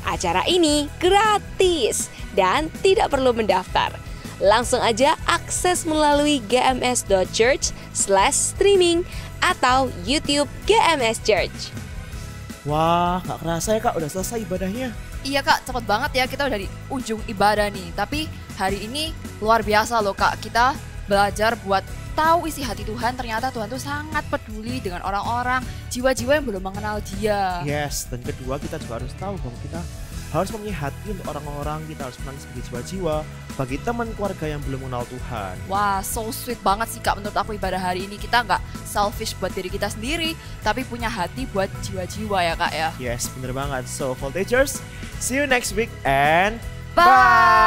Acara ini gratis dan tidak perlu mendaftar. Langsung aja akses melalui gms.church/streaming atau YouTube GMS Church. Wah, gak kerasa ya Kak, udah selesai ibadahnya. Iya Kak, cepet banget ya, kita udah di ujung ibadah nih. Tapi hari ini luar biasa loh Kak, kita belajar buat tahu isi hati Tuhan. Ternyata Tuhan tuh sangat peduli dengan orang-orang, jiwa-jiwa yang belum mengenal Dia. Yes, dan kedua kita juga harus tahu bahwa kita harus mempunyai hati untuk orang-orang, kita harus menangis bagi jiwa-jiwa, bagi teman keluarga yang belum mengenal Tuhan. Wah, so sweet banget sih Kak menurut aku ibadah hari ini. Kita nggak selfish buat diri kita sendiri, tapi punya hati buat jiwa-jiwa ya Kak ya. Yes, bener banget. So, Voltagers, see you next week and Bye!